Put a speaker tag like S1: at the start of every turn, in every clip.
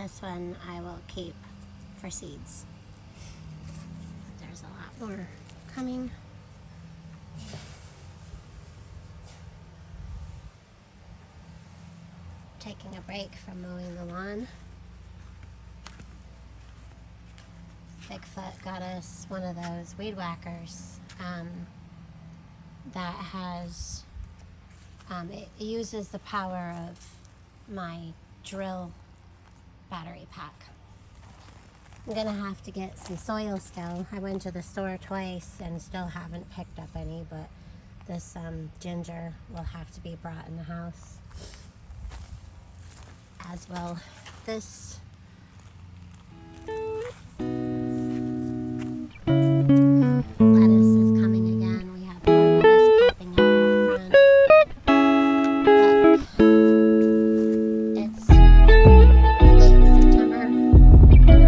S1: this one I will keep for seeds. There's a lot more coming. Taking a break from mowing the lawn. Bigfoot got us one of those weed whackers that has, it uses the power of my drill battery pack. I'm gonna have to get some soil still. I went to the store twice and still haven't picked up any, but this ginger will have to be brought in the house. As well, this lettuce is coming again. We have more lettuce popping up in the front. But it's late September, mid-September. I don't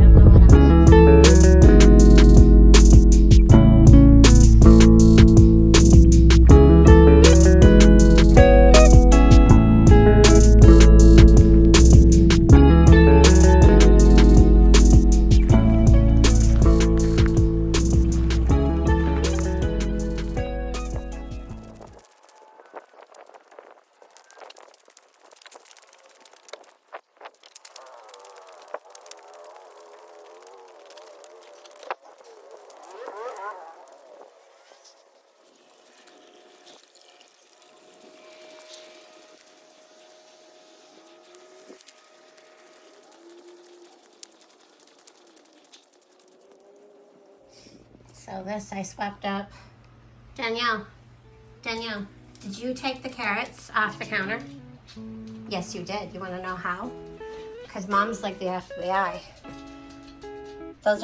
S1: know what I'm making. So this I swept up. Danielle, did you take the carrots off the counter? Yes, you did. You want to know how? Because Mom's like the FBI. Those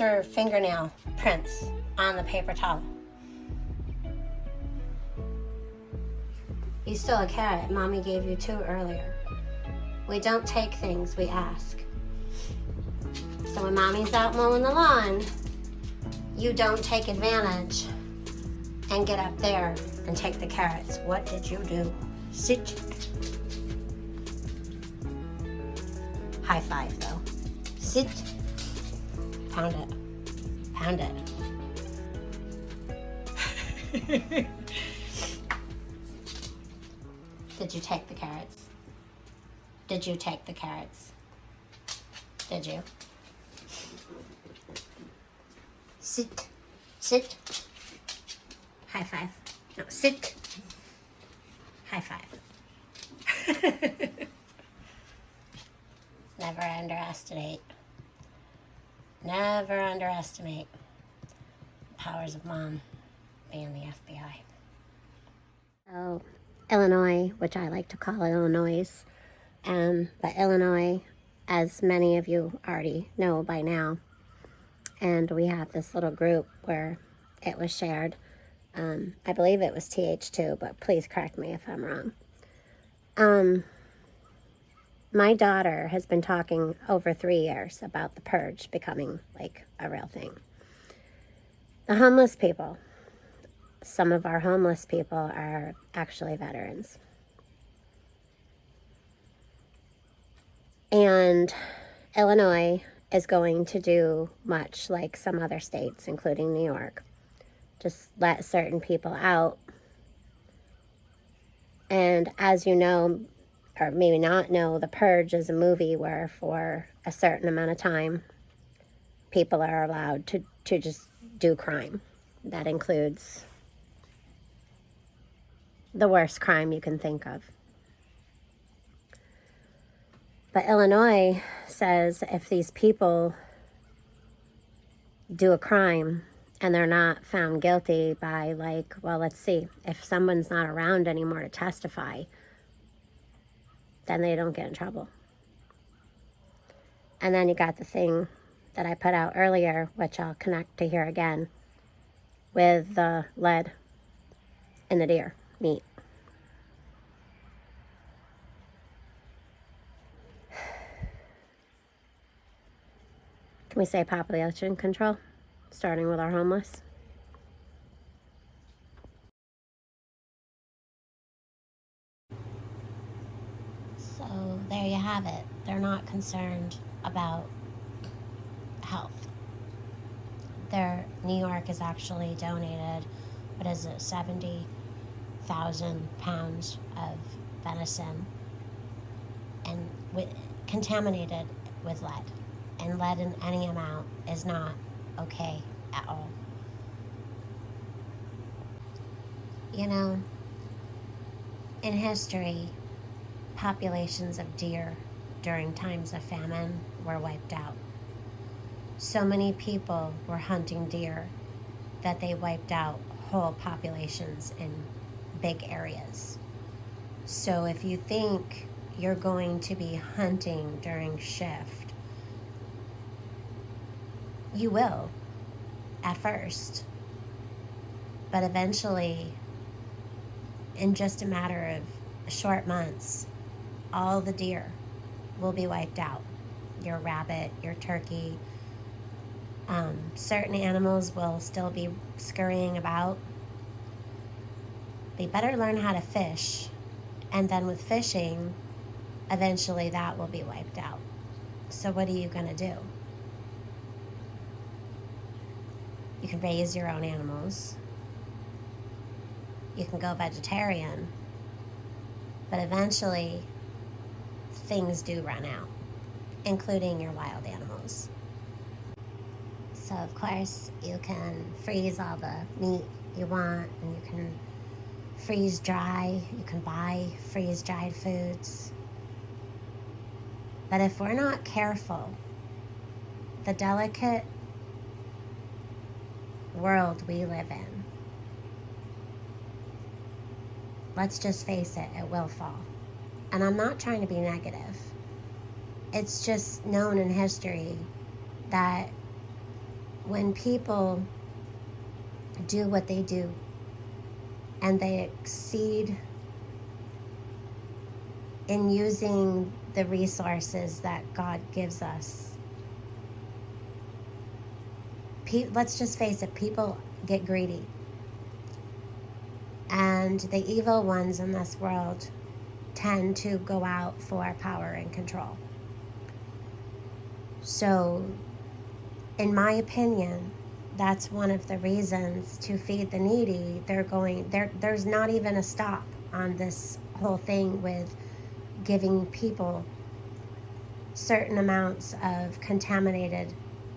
S1: are fingernail prints on the paper towel. You stole a carrot. Mommy gave you 2 earlier. We don't take things, we ask. So when Mommy's out mowing the lawn, you don't take advantage and get up there and take the carrots. What did you do? Sit. High five though. Sit. Pound it. Pound it. Did you take the carrots? Did you take the carrots? Did you? Sit. Sit. High five. No, sit. High five. Never underestimate. Never underestimate the powers of Mom being the FBI. So, Illinois, which I like to call Illinois, but Illinois, as many of you already know by now, and we have this little group where it was shared. I believe it was TH2, but please correct me if I'm wrong. My daughter has been talking over 3 years about the purge becoming like a real thing. The homeless people, some of our homeless people are actually veterans. And Illinois is going to do much like some other states, including New York. Just let certain people out. And as you know, or maybe not know, The Purge is a movie where for a certain amount of time, people are allowed to just do crime. That includes the worst crime you can think of. But Illinois says if these people do a crime and they're not found guilty by, like, well, let's see, if someone's not around anymore to testify, then they don't get in trouble. And then you got the thing that I put out earlier, which I'll connect to here again, with the lead in the deer meat. Can we say population control, starting with our homeless? have it. They're not concerned about health. New York has actually donated, what is it, 70,000 pounds of venison and contaminated with lead. And lead in any amount is not okay at all. You know, in history, populations of deer during times of famine were wiped out. So many people were hunting deer that they wiped out whole populations in big areas. So if you think you're going to be hunting during shift, you will at first, but eventually, in just a matter of short months, all the deer will be wiped out. Your rabbit, your turkey, certain animals will still be scurrying about. They better learn how to fish, and then with fishing, eventually that will be wiped out. So what are you going to do? You can raise your own animals. You can go vegetarian. But eventually, things do run out, including your wild animals. So, of course, you can freeze all the meat you want, and you can freeze dry. You can buy freeze-dried foods. But if we're not careful, the delicate world we live in, let's just face it, it will fall. And I'm not trying to be negative. It's just known in history that when people do what they do and they exceed in using the resources that God gives us, let's just face it, people get greedy. And the evil ones in this world tend to go out for power and control. So, in my opinion, that's one of the reasons to feed the needy. There's not even a stop on this whole thing with giving people certain amounts of contaminated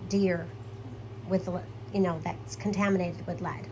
S1: deer with, that's contaminated with lead.